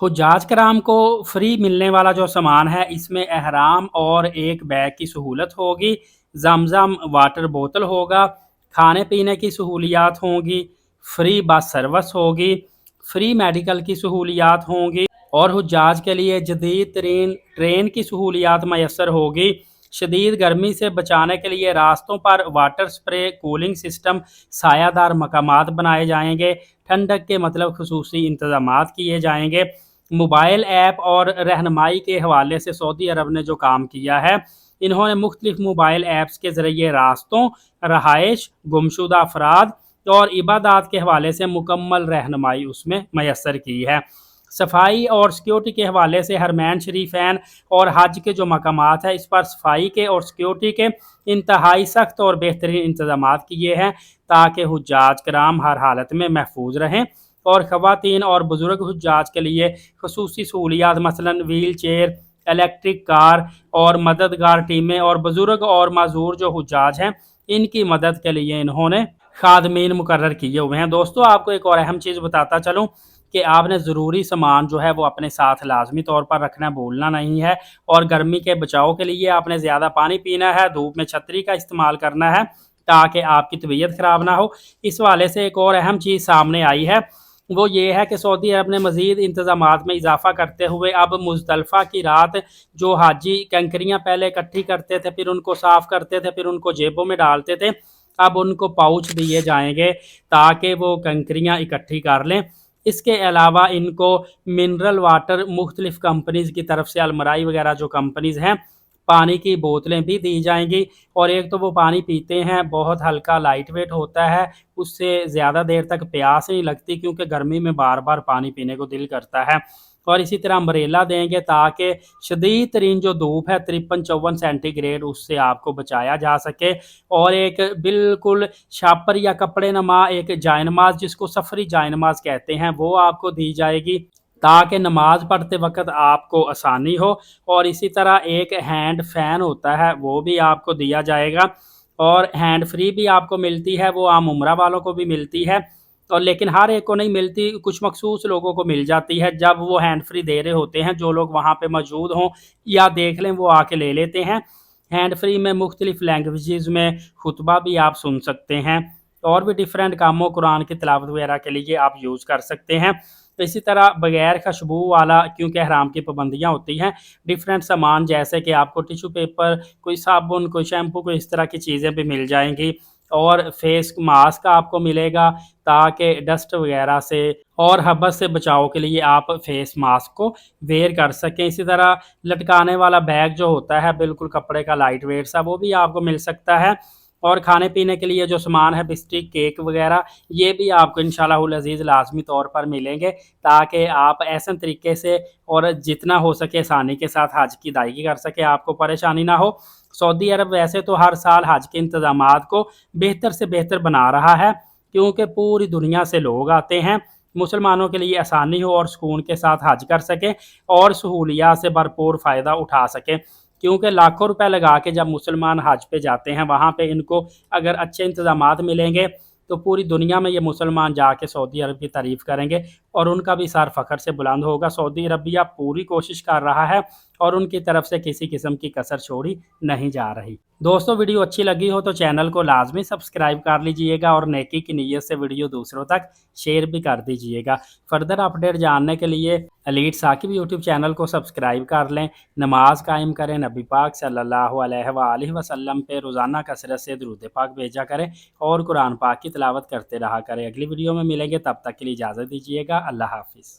हुज्जाज कराम को फ्री मिलने वाला जो सामान है इसमें एहराम और एक बैग की सहूलत होगी, ज़मज़म वाटर बोतल होगा, खाने पीने की सहूलियात होंगी, फ्री बस सर्विस होगी, फ्री मेडिकल की सहूलियात होंगी और हुज्जाज के लिए जदीद तरीन ट्रेन की सहूलियात मैसर होगी। शदीद गर्मी से बचाने के लिए रास्तों पर वाटर स्प्रे, कूलिंग सिस्टम, सायादार मकामात बनाए जाएंगे। ठंडक के मतलब खसूसी इंतजामात किए जाएंगे। मोबाइल ऐप और रहनमाई के हवाले से सऊदी अरब ने जो काम किया है, इन्होंने मुख्तलिफ मोबाइल ऐप्स के ज़रिए रास्तों, रहाइश, गुमशुदा अफराद और इबादत के हवाले से मुकम्मल रहनमाई उसमें मैसर की है। सफाई और सिक्योरिटी के हवाले से हरमैन शरीफैन और हज के जो मकामात है इस पर सफाई के और सिक्योरिटी के इंतहाई सख्त और बेहतरीन इंतजाम किए हैं ताकि हुज्जाज कराम हर हालत में महफूज रहें। और ख़वातीन और बुज़ुर्ग हुज्जाज के लिए खसूसी सहूलियात मसलन व्हील चेयर, इलेक्ट्रिक कार और मददगार टीमें और बुज़ुर्ग और माजूर जो हुज्जाज हैं इनकी मदद के लिए इन्होंने खादमीन मुकर्रर किए हुए हैं। दोस्तों, आपको एक और अहम चीज़ बताता चलूँ कि आपने ज़रूरी सामान जो है वो अपने साथ लाजमी तौर पर रखना भूलना नहीं है। और गर्मी के बचाव के लिए आपने ज़्यादा पानी पीना है, धूप में छतरी का इस्तेमाल करना है ताकि आपकी तबीयत ख़राब ना हो। इस वाले से एक और अहम चीज़ सामने आई है, वो ये है कि सऊदी अरब ने मज़ीद इंतज़ामात में इजाफ़ा करते हुए अब मुज़दलिफ़ा की रात जो हाजी कंकरियाँ पहले इकट्ठी करते थे, फिर उनको साफ़ करते थे, फिर उनको जेबों में डालते थे, अब उनको पाउच दिए जाएंगे ताकि वो कंकरियाँ इकट्ठी कर लें। इसके अलावा इनको मिनरल वाटर मुख्तलिफ़ कंपनीज़ की तरफ से अलमराई वगैरह जो कंपनीज़ हैं, पानी की बोतलें भी दी जाएंगी। और एक तो वो पानी पीते हैं, बहुत हल्का लाइट वेट होता है, उससे ज़्यादा देर तक प्यास नहीं लगती क्योंकि गर्मी में बार बार पानी पीने को दिल करता है। और इसी तरह अम्ब्रेला देंगे ताकि शदीद तरीन जो धूप है 53-54 सेंटीग्रेड उससे आपको बचाया जा सके। और एक बिल्कुल छापर या कपड़े नमा एक जायनमाज जिसको सफरी जायनमाज कहते हैं वो आपको दी जाएगी ताकि नमाज पढ़ते वक्त आपको आसानी हो। और इसी तरह एक हैंड फैन होता है वो भी आपको दिया जाएगा। और हैंड फ्री भी आपको मिलती है, वो आम उम्रा वालों को भी मिलती है और लेकिन हर एक को नहीं मिलती, कुछ मखसूस लोगों को मिल जाती है। जब वो हैंड फ्री दे रहे होते हैं, जो लोग वहाँ पे मौजूद हों या देख लें वो आके ले लेते हैं। हैंड फ्री में मुख्तलिफ लैंग्वेजेस में खुतबा भी आप सुन सकते हैं और भी डिफरेंट कामों कुरान की तिलावत वगैरह के लिए आप यूज़ कर सकते हैं। तो इसी तरह बगैर खुशबू वाला क्योंकि हराम की पाबंदियाँ होती हैं, डिफरेंट सामान जैसे कि आपको टिशू पेपर, कोई साबुन, कोई शैम्पू, कोई इस तरह की चीज़ें भी मिल जाएंगी। और फेस मास्क आपको मिलेगा ताकि डस्ट वगैरह से और हबस से बचाव के लिए आप फेस मास्क को वेयर कर सकें। इसी तरह लटकाने वाला बैग जो होता है बिल्कुल कपड़े का लाइट वेट सा, वो भी आपको मिल सकता है। और खाने पीने के लिए जो सामान है बिस्किट, केक वगैरह, ये भी आपको इंशाअल्लाहुल अज़ीज़ लाजमी तौर पर मिलेंगे ताकि आप ऐसे तरीके से और जितना हो सके आसानी के साथ हज की अदायगी कर सके, आपको परेशानी ना हो। सऊदी अरब वैसे तो हर साल हज के इंतजामात को बेहतर से बेहतर बना रहा है क्योंकि पूरी दुनिया से लोग आते हैं, मुसलमानों के लिए आसानी हो और सुकून के साथ हज कर सकें और सहूलियात से भरपूर फ़ायदा उठा सकें। क्योंकि लाखों रुपए लगा के जब मुसलमान हज पे जाते हैं, वहाँ पे इनको अगर अच्छे इंतजामात मिलेंगे तो पूरी दुनिया में ये मुसलमान जाके सऊदी अरब की तारीफ़ करेंगे और उनका भी सर फ़ख्र से बुलंद होगा। सऊदी अरबिया पूरी कोशिश कर रहा है और उनकी तरफ से किसी किस्म की कसर छोड़ी नहीं जा रही। दोस्तों, वीडियो अच्छी लगी हो तो चैनल को लाजमी सब्सक्राइब कर लीजिएगा और नेकी की नीयत से वीडियो दूसरों तक शेयर भी कर दीजिएगा। फर्दर अपडेट जानने के लिए एलीट साकिब यूट्यूब चैनल को सब्सक्राइब कर लें। नमाज कायम करें, नबी पाक सल्लल्लाहु अलैहि वसल्लम पे रोज़ाना कसरत से दुरूद पाक भेजा करें और कुरान पाक की तिलावत करते रहा करें। अगली वीडियो में मिलेंगे, तब तक के लिए इजाज़त दीजिएगा। अल्लाह हाफ़िज़।